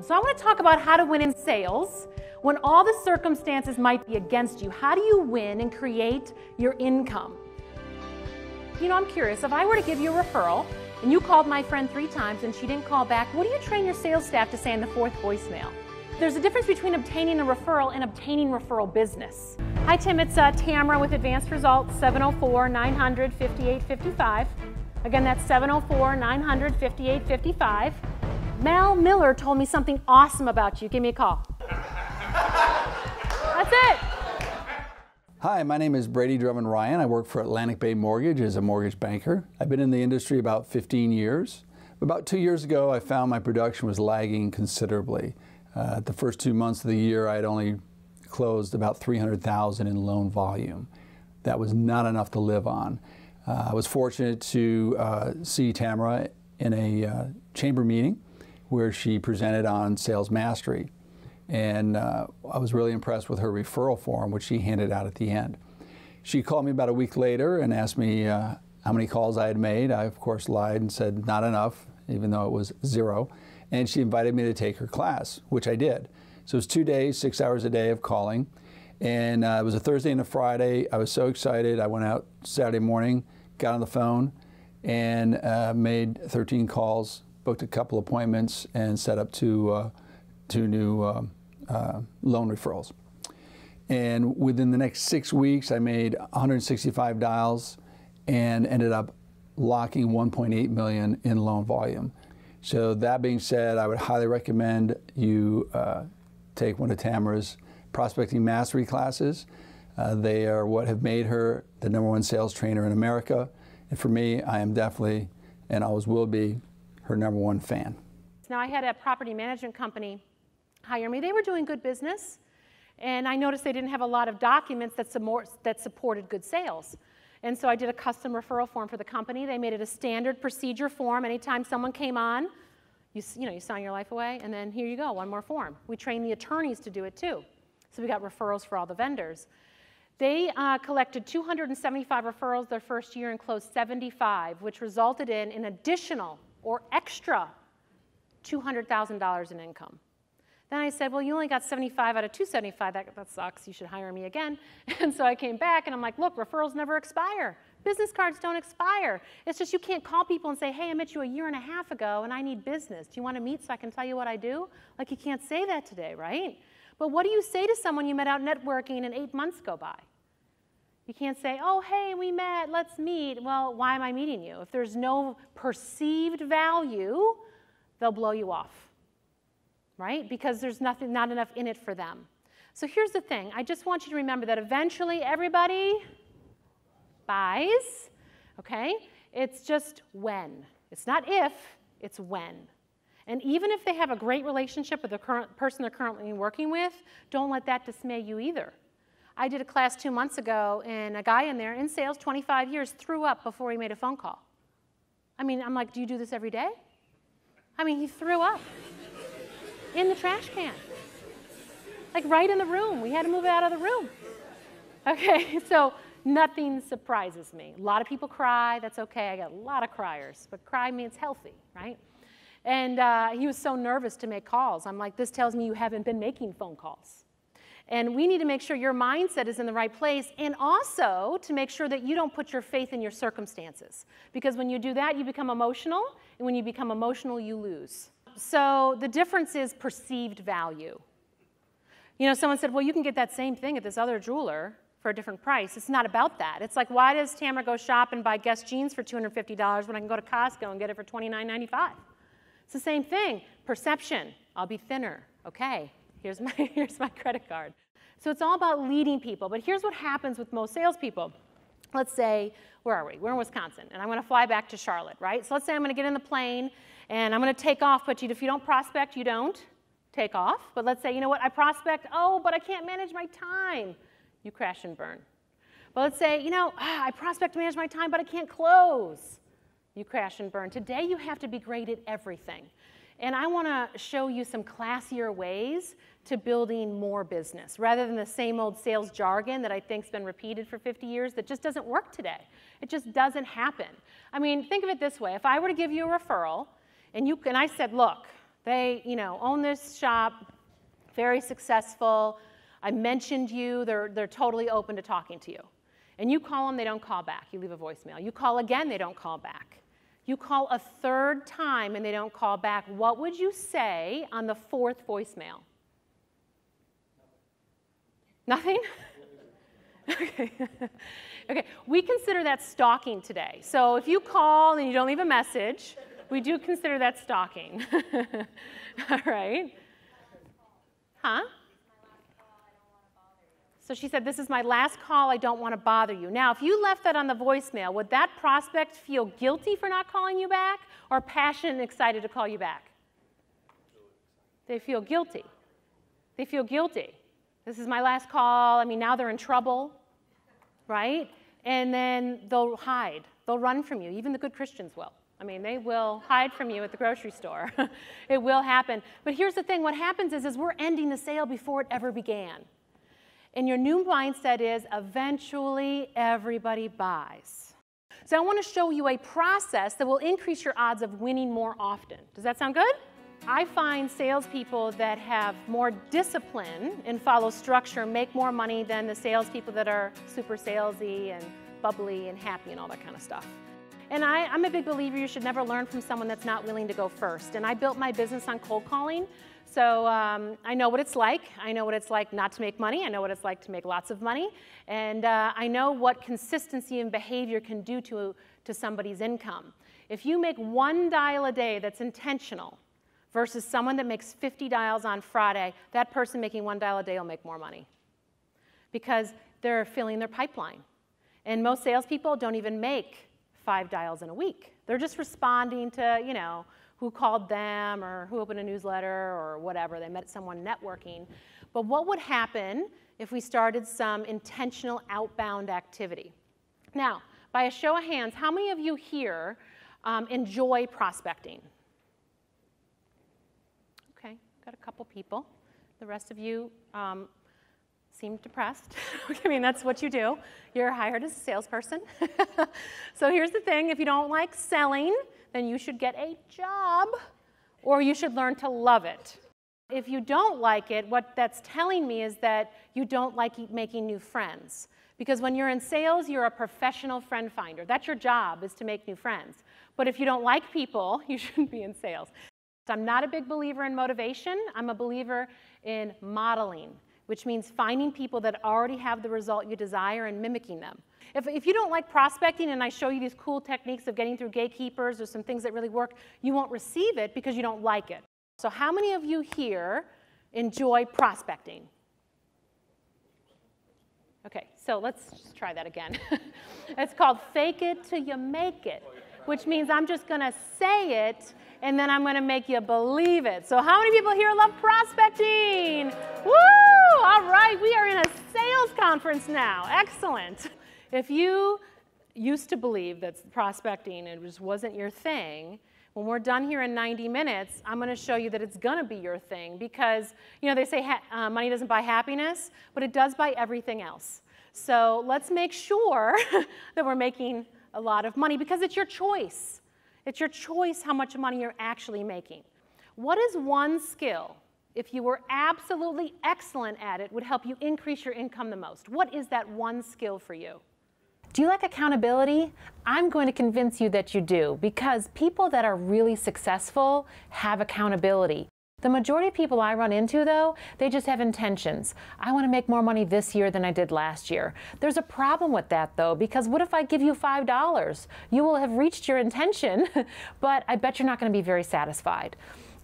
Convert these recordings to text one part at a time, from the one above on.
So I want to talk about how to win in sales when all the circumstances might be against you. How do you win and create your income? You know, I'm curious, if I were to give you a referral and you called my friend 3 times and she didn't call back, what do you train your sales staff to say in the 4th voicemail? There's a difference between obtaining a referral and obtaining referral business. Hi Tim, it's Tamara with Advanced Results, 704-900-5855. Again, that's 704-900-5855. Mel Miller told me something awesome about you. Give me a call. That's it. Hi, my name is Brady Drummond Ryan. I work for Atlantic Bay Mortgage as a mortgage banker. I've been in the industry about 15 years. About 2 years ago, I found my production was lagging considerably. The first 2 months of the year, I had only closed about $300,000 in loan volume. That was not enough to live on. I was fortunate to see Tamara in a chamber meeting where she presented on sales mastery. And I was really impressed with her referral form, which she handed out at the end. She called me about a week later and asked me how many calls I had made. I, of course, lied and said not enough, even though it was 0. And she invited me to take her class, which I did. So it was 2 days, 6 hours a day of calling. And it was a Thursday and a Friday. I was so excited. I went out Saturday morning, got on the phone, and made 13 calls, booked a couple appointments, and set up two new loan referrals. And within the next 6 weeks, I made 165 dials and ended up locking $1.8 million in loan volume. So that being said, I would highly recommend you take one of Tamara's prospecting mastery classes. They are what have made her the #1 sales trainer in America. And for me, I am definitely, and always will be, her #1 fan. Now, I had a property management company hire me. They were doing good business, and I noticed they didn't have a lot of documents that supported good sales. And so I did a custom referral form for the company. They made it a standard procedure form. Anytime someone came on, you sign your life away, and then here you go, one more form. We trained the attorneys to do it too. So we got referrals for all the vendors. They collected 275 referrals their first year and closed 75, which resulted in an additional or extra $200,000 in income. Then I said, well, you only got 75 out of 275. That sucks. You should hire me again. And so I came back, and I'm like, look, referrals never expire. Business cards don't expire. It's just you can't call people and say, hey, I met you a year and a half ago, and I need business. Do you want to meet so I can tell you what I do? Like, you can't say that today, right? But what do you say to someone you met out networking and 8 months go by? You can't say, oh, hey, we met, let's meet. Well, why am I meeting you? If there's no perceived value, they'll blow you off, right? Because there's not enough in it for them. So here's the thing. I just want you to remember that eventually everybody buys, okay? It's just when. It's not if, it's when. And even if they have a great relationship with the current person they're currently working with, don't let that dismay you either. I did a class 2 months ago, and a guy in there, in sales, 25 years, threw up before he made a phone call. I mean, I'm like, do you do this every day? I mean, he threw up in the trash can, like right in the room. We had to move it out of the room. Okay, so nothing surprises me. A lot of people cry. That's okay. I got a lot of criers, but cry means healthy, right? And he was so nervous to make calls. I'm like, this tells me you haven't been making phone calls. And we need to make sure your mindset is in the right place, and also to make sure that you don't put your faith in your circumstances. Because when you do that, you become emotional, and when you become emotional, you lose. So the difference is perceived value. You know, someone said, well, you can get that same thing at this other jeweler for a different price. It's not about that. It's like, why does Tamara go shop and buy Guess jeans for $250 when I can go to Costco and get it for $29.95? It's the same thing. Perception. I'll be thinner. Okay. Here's my credit card. So it's all about leading people. But here's what happens with most salespeople. Let's say, where are we? We're in Wisconsin, and I'm going to fly back to Charlotte, right? So let's say I'm going to get in the plane, and I'm going to take off. But if you don't prospect, you don't take off. But let's say, you know what? I prospect. Oh, but I can't manage my time. You crash and burn. But let's say, you know, I prospect to manage my time, but I can't close. You crash and burn. Today, you have to be great at everything. And I want to show you some classier ways to building more business, rather than the same old sales jargon that I think's been repeated for 50 years that just doesn't work today. It just doesn't happen. I mean, think of it this way. If I were to give you a referral, and I said, look, They, own this shop, very successful. I mentioned you, they're totally open to talking to you. And you call them, they don't call back. You leave a voicemail. You call again, they don't call back. You call a third time and they don't call back. What would you say on the fourth voicemail? Nothing? Okay. Okay, we consider that stalking today. So if you call and you don't leave a message, we do consider that stalking. All right? Huh? So she said, this is my last call, I don't want to bother you. Now, if you left that on the voicemail, would that prospect feel guilty for not calling you back or passionate and excited to call you back? They feel guilty. They feel guilty. This is my last call. I mean, now they're in trouble, right? And then they'll hide. They'll run from you. Even the good Christians will. I mean, they will hide from you at the grocery store. It will happen. But here's the thing. What happens is we're ending the sale before it ever began. And your new mindset is eventually everybody buys. So I want to show you a process that will increase your odds of winning more often. Does that sound good? I find salespeople that have more discipline and follow structure make more money than the salespeople that are super salesy and bubbly and happy and all that kind of stuff. And I'm a big believer you should never learn from someone that's not willing to go first. And I built my business on cold calling. So I know what it's like. I know what it's like not to make money. I know what it's like to make lots of money. And I know what consistency and behavior can do to somebody's income. If you make one dial a day that's intentional versus someone that makes 50 dials on Friday, that person making one dial a day will make more money because they're filling their pipeline. And most salespeople don't even make 5 dials in a week. They're just responding to, who called them or who opened a newsletter or whatever. They met someone networking. But what would happen if we started some intentional outbound activity? Now, by a show of hands, how many of you here enjoy prospecting? Okay, got a couple people. The rest of you seem depressed. I mean, that's what you do. You're hired as a salesperson. So here's the thing. If you don't like selling, then you should get a job or you should learn to love it. If you don't like it, what that's telling me is that you don't like making new friends. Because when you're in sales, you're a professional friend finder. That's your job, is to make new friends. But if you don't like people, you shouldn't be in sales. I'm not a big believer in motivation. I'm a believer in modeling, which means finding people that already have the result you desire and mimicking them. If you don't like prospecting and I show you these cool techniques of getting through gatekeepers or some things that really work, you won't receive it because you don't like it. So how many of you here enjoy prospecting? Okay, so let's just try that again. It's called fake it till you make it, which means I'm just going to say it and then I'm going to make you believe it. So how many people here love prospecting? Woo! All right, we are in a sales conference now. Excellent. If you used to believe that prospecting it just wasn't your thing, when we're done here in 90 minutes, I'm going to show you that it's going to be your thing because, they say money doesn't buy happiness, but it does buy everything else. So let's make sure that we're making a lot of money because it's your choice. It's your choice how much money you're actually making. What is one skill, if you were absolutely excellent at it, would help you increase your income the most? What is that one skill for you? Do you like accountability? I'm going to convince you that you do because people that are really successful have accountability. The majority of people I run into, though, they just have intentions. I want to make more money this year than I did last year. There's a problem with that, though, because what if I give you $5? You will have reached your intention, but I bet you're not going to be very satisfied.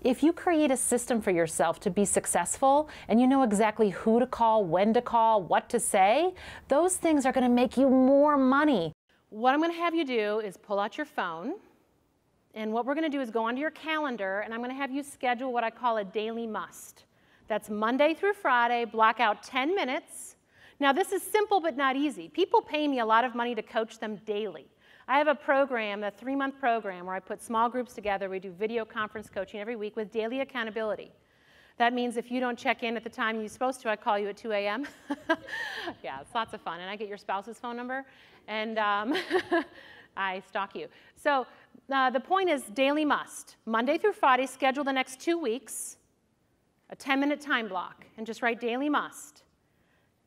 If you create a system for yourself to be successful and you know exactly who to call, when to call, what to say, those things are going to make you more money. What I'm going to have you do is pull out your phone. And what we're going to do is go onto your calendar, and I'm going to have you schedule what I call a daily must. That's Monday through Friday, block out 10 minutes. Now, this is simple but not easy. People pay me a lot of money to coach them daily. I have a program, a 3-month program, where I put small groups together. We do video conference coaching every week with daily accountability. That means if you don't check in at the time you're supposed to, I call you at 2 a.m. Yeah, it's lots of fun. And I get your spouse's phone number. And I stalk you. So the point is daily must. Monday through Friday, schedule the next 2 weeks, a 10-minute time block, and just write daily must.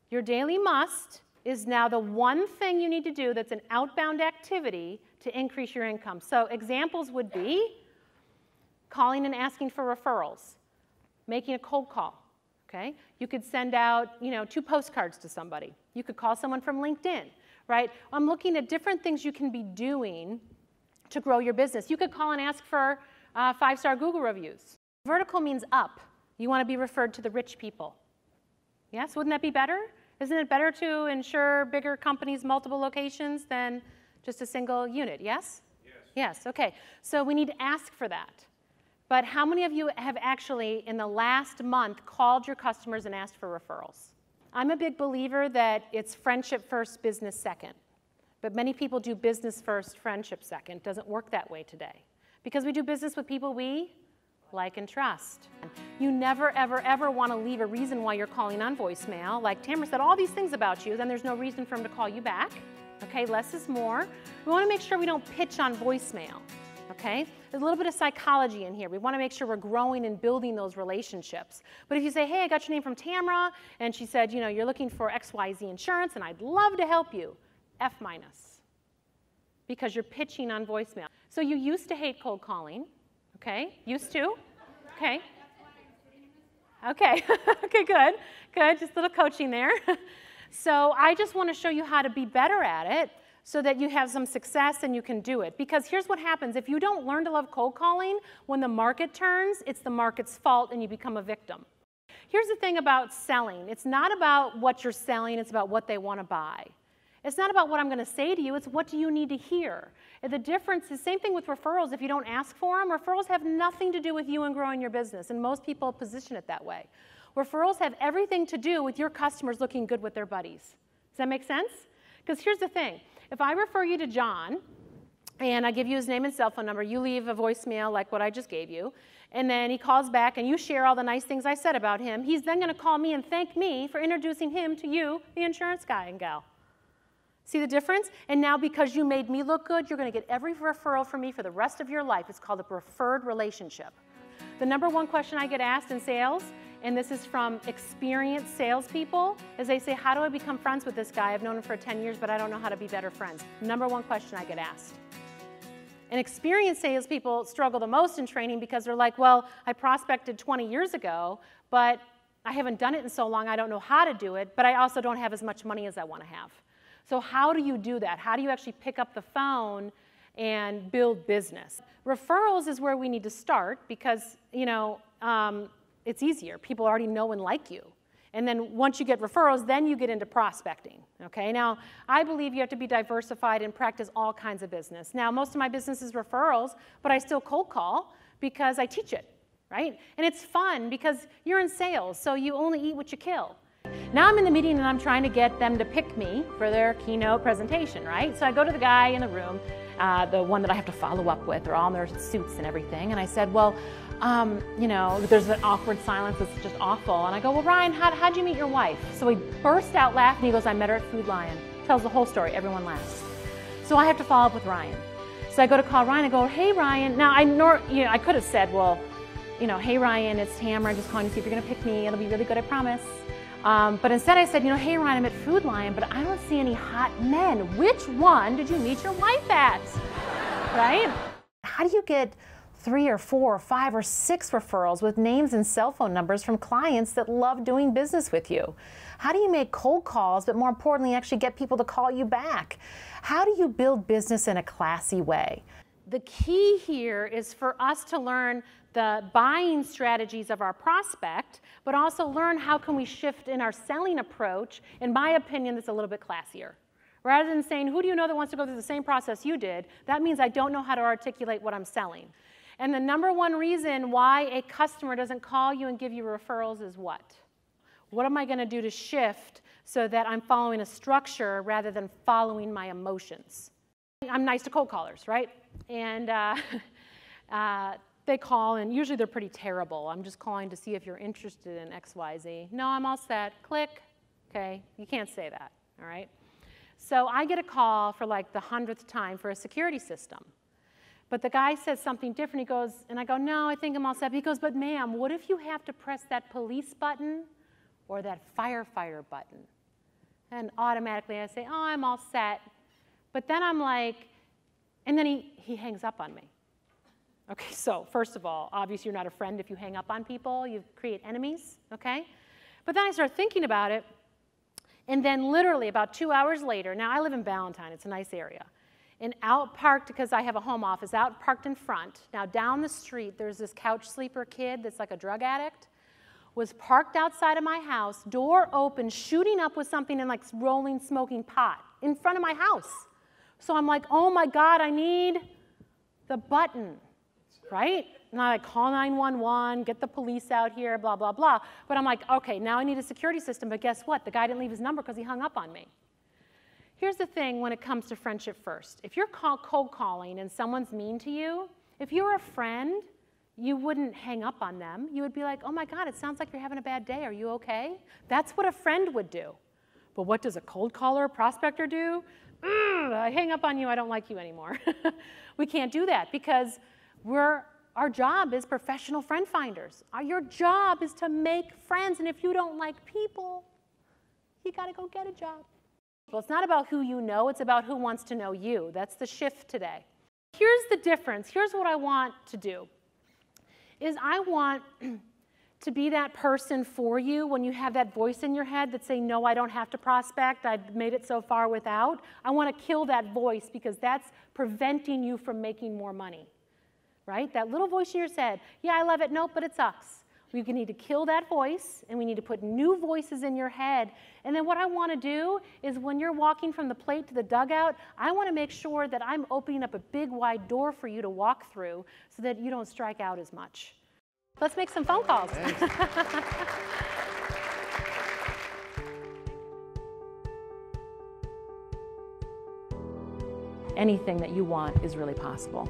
Your daily must is now the one thing you need to do that's an outbound activity to increase your income. So examples would be calling and asking for referrals, making a cold call. Okay? You could send out 2 postcards to somebody. You could call someone from LinkedIn. Right? I'm looking at different things you can be doing to grow your business. You could call and ask for 5-star Google reviews. Vertical means up. You want to be referred to the rich people. Yes? Wouldn't that be better? Isn't it better to insure bigger companies, multiple locations, than just a single unit? Yes? Yes. Yes, okay. So we need to ask for that. But how many of you have actually, in the last month, called your customers and asked for referrals? I'm a big believer that it's friendship first, business second. But many people do business first, friendship second. It doesn't work that way today. Because we do business with people we like and trust. You never, ever, ever want to leave a reason why you're calling on voicemail. Like Tamara said, all these things about you, then there's no reason for them to call you back. Okay, less is more. We want to make sure we don't pitch on voicemail. Okay? There's a little bit of psychology in here. We want to make sure we're growing and building those relationships. But if you say, hey, I got your name from Tamara, and she said, you're looking for XYZ insurance, and I'd love to help you, F-, because you're pitching on voicemail. So you used to hate cold calling, okay? Used to? Okay. Okay, okay, good, good. Just a little coaching there. So I just want to show you how to be better at it, so that you have some success and you can do it. Because here's what happens. If you don't learn to love cold calling, when the market turns, it's the market's fault and you become a victim. Here's the thing about selling. It's not about what you're selling, it's about what they want to buy. It's not about what I'm going to say to you, it's what do you need to hear. And the difference is, same thing with referrals. If you don't ask for them, referrals have nothing to do with you and growing your business, and most people position it that way. Referrals have everything to do with your customers looking good with their buddies. Does that make sense? Because here's the thing. If I refer you to John, and I give you his name and cell phone number, you leave a voicemail like what I just gave you, and then he calls back and you share all the nice things I said about him, he's then going to call me and thank me for introducing him to you, the insurance guy and gal. See the difference? And now because you made me look good, you're going to get every referral from me for the rest of your life. It's called a preferred relationship. The #1 question I get asked in sales, and this is from experienced salespeople, is they say, how do I become friends with this guy? I've known him for 10 years, but I don't know how to be better friends. #1 question I get asked. And experienced salespeople struggle the most in training because they're like, well, I prospected 20 years ago, but I haven't done it in so long, I don't know how to do it, but I also don't have as much money as I want to have. So how do you do that? How do you actually pick up the phone and build business? Referrals is where we need to start because, it's easier. People already know and like you. And then once you get referrals, then you get into prospecting. Okay? Now, I believe you have to be diversified and practice all kinds of business. Now, most of my business is referrals, but I still cold call because I teach it, right? And it's fun because you're in sales, so you only eat what you kill. Now I'm in the meeting and I'm trying to get them to pick me for their keynote presentation, right? So I go to the guy in the room, the one that I have to follow up with. They're all in their suits and everything. And I said, well, there's an awkward silence. It's just awful. And I go, well, Ryan, how'd you meet your wife? So he burst out laughing. He goes, I met her at Food Lion. Tells the whole story. Everyone laughs. So I have to follow up with Ryan. So I go to call Ryan. I go, hey, Ryan. Now, I could have said, well, hey, Ryan, it's Tamara. I'm just calling to see if you're going to pick me. It'll be really good, I promise. But instead I said, hey, Ryan, I'm at Food Lion, but I don't see any hot men. Which one did you meet your wife at? Right? How do you get 3 or 4 or 5 or 6 referrals with names and cell phone numbers from clients that love doing business with you? How do you make cold calls, but more importantly, actually get people to call you back? How do you build business in a classy way? The key here is for us to learn the buying strategies of our prospect, but also learn how can we shift in our selling approach, in my opinion, that's a little bit classier. Rather than saying, who do you know that wants to go through the same process you did, that means I don't know how to articulate what I'm selling. And the #1 reason why a customer doesn't call you and give you referrals is what? What am I going to do to shift so that I'm following a structure rather than following my emotions? I'm nice to cold callers, right? And they call, and usually they're pretty terrible. I'm just calling to see if you're interested in XYZ. No, I'm all set. Click. Okay, you can't say that, all right? So I get a call for like the 100th time for a security system. But the guy says something different. He goes, and I go, no, I think I'm all set. He goes, but ma'am, what if you have to press that police button or that firefighter button? And automatically I say, oh, I'm all set. But then I'm like, and then he hangs up on me. Okay, so first of all, obviously you're not a friend if you hang up on people. You create enemies, okay? But then I start thinking about it, and then literally about 2 hours later, now I live in Ballantyne, it's a nice area, and out parked, because I have a home office, out parked in front. Now down the street, there's this couch sleeper kid that's like a drug addict, was parked outside of my house, door open, shooting up with something and like rolling, smoking pot in front of my house. So I'm like, oh my God, I need the button, right? And I like call 911, get the police out here, blah, blah, blah. But I'm like, okay, now I need a security system, but guess what? The guy didn't leave his number because he hung up on me. Here's the thing when it comes to friendship first. If you're cold calling and someone's mean to you, if you're a friend, you wouldn't hang up on them. You would be like, oh my God, it sounds like you're having a bad day. Are you okay? That's what a friend would do. But what does a cold caller, prospector do? I hang up on you, I don't like you anymore. We can't do that because our job is professional friend finders. Your job is to make friends, and if you don't like people, you gotta go get a job. Well, it's not about who you know, it's about who wants to know you. That's the shift today. Here's the difference. Here's what I want to do, is I want to be that person for you when you have that voice in your head that say, no, I don't have to prospect, I've made it so far without. I want to kill that voice because that's preventing you from making more money, right? That little voice in your head, yeah, I love it, nope, but it sucks. We need to kill that voice, and we need to put new voices in your head. And then what I want to do is when you're walking from the plate to the dugout, I want to make sure that I'm opening up a big, wide door for you to walk through so that you don't strike out as much. Let's make some phone calls. Anything that you want is really possible.